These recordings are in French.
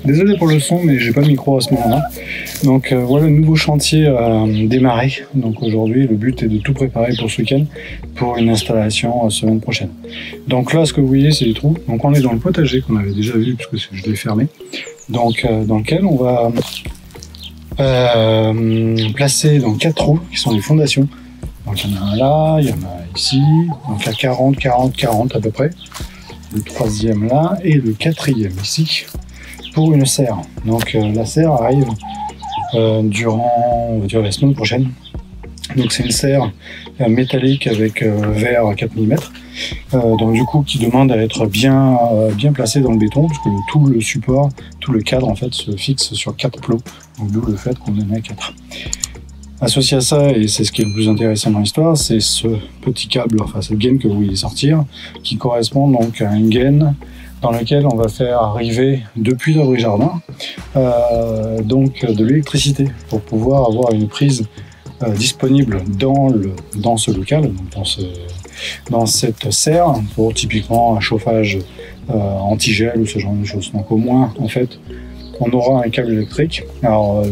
Désolé pour le son, mais j'ai pas de micro à ce moment-là. Donc voilà, le nouveau chantier a démarré. Donc aujourd'hui, le but est de tout préparer pour ce week-end, pour une installation semaine prochaine. Donc là, ce que vous voyez, c'est les trous. Donc on est dans le potager qu'on avait déjà vu, puisque je l'ai fermé. Donc dans lequel on va placer donc 4 trous qui sont les fondations. Donc il y en a un là, il y en a ici, donc à 40, 40, 40 à peu près. Le troisième là et le quatrième ici pour une serre. Donc la serre arrive durant, on va dire, la semaine prochaine. Donc c'est une serre métallique avec verre à 4 mm. Donc du coup qui demande à être bien placé dans le béton, parce que tout le support, tout le cadre en fait se fixe sur 4 plots. Donc d'où le fait qu'on en ait 4. Associé à ça, et c'est ce qui est le plus intéressant dans l'histoire, c'est ce petit câble, enfin cette gaine que vous voyez sortir, qui correspond donc à une gaine dans laquelle on va faire arriver depuis l'abri jardin donc de l'électricité pour pouvoir avoir une prise disponible dans ce local, dans cette serre, pour typiquement un chauffage anti-gel ou ce genre de choses. Donc au moins, en fait, on aura un câble électrique. Alors,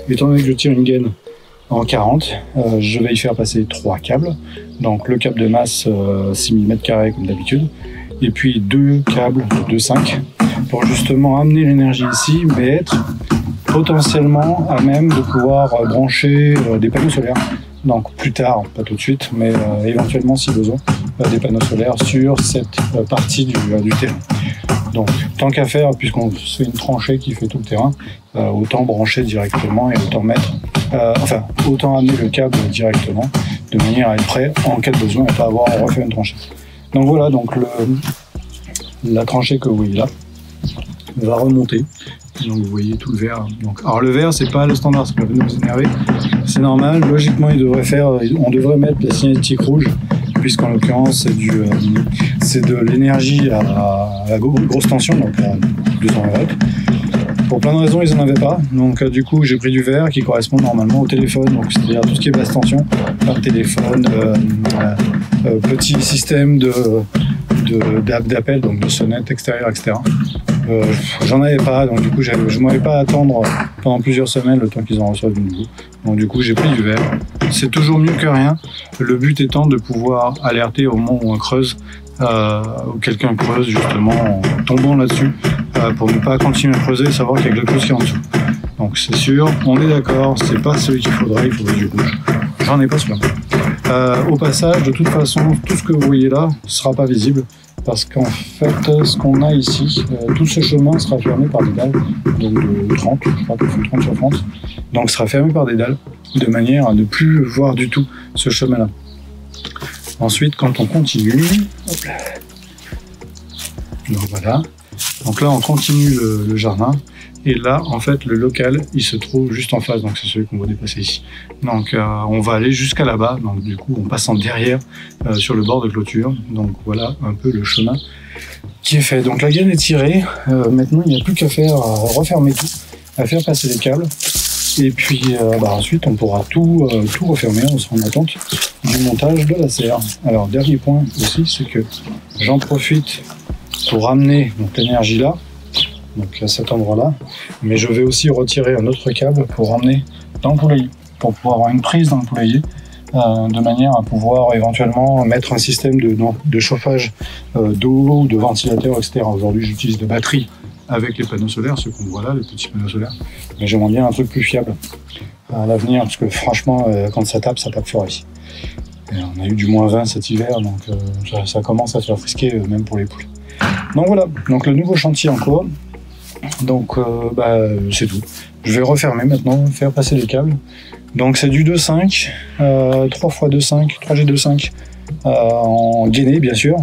étant donné que je tire une gaine en 40, je vais y faire passer 3 câbles. Donc le câble de masse 6 mm comme d'habitude, et puis 2 câbles de 2,5 pour justement amener l'énergie ici, mais être potentiellement à même de pouvoir brancher des panneaux solaires. Donc plus tard, pas tout de suite, mais éventuellement si besoin, des panneaux solaires sur cette partie du terrain. Donc tant qu'à faire, puisqu'on fait une tranchée qui fait tout le terrain, autant brancher directement et autant autant amener le câble directement, de manière à être prêt en cas de besoin et pas avoir à refaire une tranchée. Donc voilà, donc la tranchée que vous voyez là va remonter. Donc vous voyez tout le verre. Donc, alors le verre, c'est pas le standard, ça peut nous énerver. C'est normal, logiquement on devrait mettre la signalétique rouge, puisqu'en l'occurrence c'est de l'énergie à grosse tension, donc à 200 volts. Pour plein de raisons, ils n'en avaient pas. Donc du coup, j'ai pris du verre qui correspond normalement au téléphone, donc c'est-à-dire tout ce qui est basse tension, téléphone, petit système d'appel, donc de sonnette extérieure, etc. J'en avais pas, donc du coup je ne m'avais pas à attendre pendant plusieurs semaines le temps qu'ils en reçoivent du nouveau. Donc du coup j'ai pris du verre. C'est toujours mieux que rien. Le but étant de pouvoir alerter au moment où on creuse, ou quelqu'un creuse justement en tombant là-dessus, pour ne pas continuer à creuser et savoir qu'il y a quelque chose qui est en dessous. Donc c'est sûr, on est d'accord, c'est pas celui qu'il faudrait du rouge. J'en ai pas soin. Au passage, de toute façon, tout ce que vous voyez là ne sera pas visible, parce qu'en fait, ce qu'on a ici, tout ce chemin sera fermé par des dalles, donc de 30, je crois que c'est 30 sur 30, donc sera fermé par des dalles, de manière à ne plus voir du tout ce chemin-là. Ensuite, quand on continue, hop là. Donc voilà, donc là on continue le jardin, et là en fait le local il se trouve juste en face, donc c'est celui qu'on va dépasser ici. Donc on va aller jusqu'à là-bas, donc du coup on passe en derrière sur le bord de clôture. Donc voilà un peu le chemin qui est fait. Donc la gaine est tirée, maintenant il n'y a plus qu'à faire refermer tout, à faire passer les câbles, et puis ensuite on pourra tout refermer. On sera en attente du montage de la serre. Alors dernier point aussi, c'est que j'en profite pour ramener l'énergie là, donc à cet endroit-là, mais je vais aussi retirer un autre câble pour ramener dans le poulailler, pour pouvoir avoir une prise dans le poulailler, de manière à pouvoir éventuellement mettre un système de chauffage d'eau ou de ventilateur, etc. Aujourd'hui, j'utilise des batteries avec les panneaux solaires, ceux qu'on voit là, les petits panneaux solaires, mais j'aimerais bien un truc plus fiable à l'avenir, parce que franchement, quand ça tape fort ici. Et on a eu du -20 cet hiver, donc ça commence à faire frisquer, même pour les poules. Donc voilà, donc le nouveau chantier en cours. Donc c'est tout. Je vais refermer maintenant, faire passer les câbles. Donc c'est du 2,5, 3x2,5, 3G2,5 en gainé bien sûr,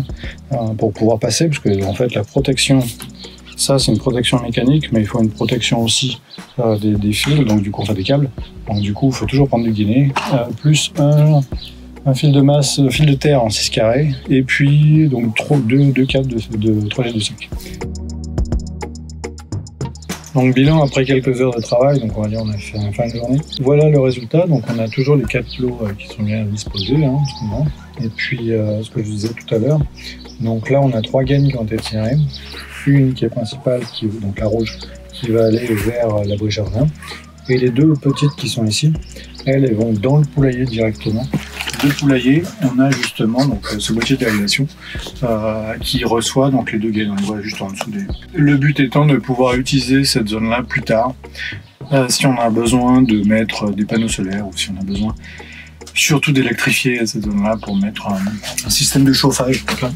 pour pouvoir passer, parce que en fait la protection, ça c'est une protection mécanique, mais il faut une protection aussi des fils, donc du coup enfin des câbles. Donc du coup il faut toujours prendre du gainé, plus un fil de masse, fil de terre en 6 carrés, et puis donc deux câbles de 3G2,5. Donc bilan après quelques heures de travail, donc on va dire on a fait une fin de journée. Voilà le résultat, donc on a toujours les 4 plots qui sont bien disposés en ce moment. Et puis ce que je disais tout à l'heure, donc là on a 3 gaines qui ont été tirées. une qui est principale, donc la rouge, qui va aller vers l'abri jardin. Et les deux petites qui sont ici, elles vont dans le poulailler directement. Le poulailler, on a justement donc, ce boîtier d'aération qui reçoit donc les deux gaines. On les voit juste en dessous des... Le but étant de pouvoir utiliser cette zone-là plus tard, si on a besoin de mettre des panneaux solaires ou si on a besoin surtout d'électrifier cette zone-là pour mettre un système de chauffage. Donc là,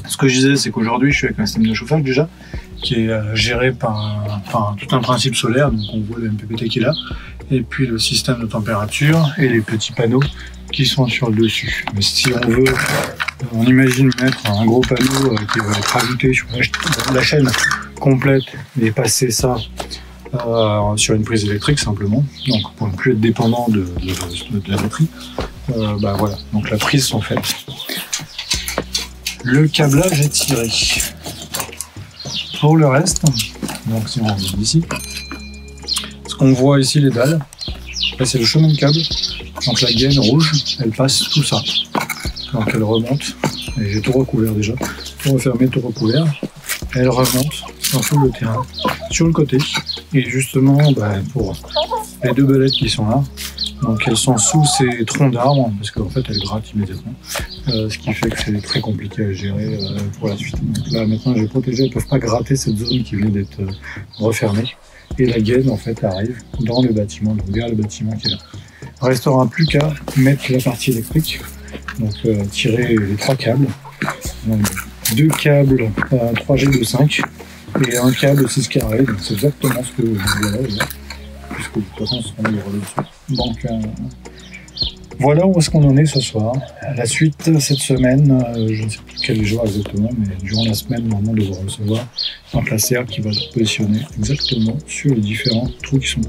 ce que je disais, c'est qu'aujourd'hui, je suis avec un système de chauffage déjà, qui est géré par tout un principe solaire, donc on voit le MPPT qui est là, et puis le système de température et les petits panneaux qui sont sur le dessus. Mais si on veut, on imagine mettre un gros panneau qui va être ajouté sur la chaîne complète et passer ça sur une prise électrique simplement, donc pour ne plus être dépendant de la batterie, bah voilà, donc la prise sont faites. Le câblage est tiré. Pour le reste, donc si on regarde ici, ce qu'on voit ici, les dalles, là c'est le chemin de câble, donc la gaine rouge, elle passe tout ça, donc elle remonte, et j'ai tout recouvert déjà, tout refermé, tout recouvert, elle remonte dans tout le terrain, sur le côté, et justement pour les deux belettes qui sont là, donc elles sont sous ces troncs d'arbres, parce qu'en fait elles grattent immédiatement, ce qui fait que c'est très compliqué à gérer pour la suite. Donc là maintenant j'ai protégé, elles ne peuvent pas gratter cette zone qui vient d'être refermée, et la gaine en fait arrive dans le bâtiment, donc vers le bâtiment qui est là. Il ne restera plus qu'à mettre la partie électrique, donc tirer les trois câbles, donc deux câbles 3G de 5 et un câble 6 carrés, donc c'est exactement ce que vous verrez là, puisque de toute façon ce seront les relais dessus. Donc voilà où est-ce qu'on en est ce soir. À la suite, cette semaine, je ne sais plus quel jour exactement, mais durant la semaine, normalement, on devra recevoir donc la serre qui va se positionner exactement sur les différents trous qui sont.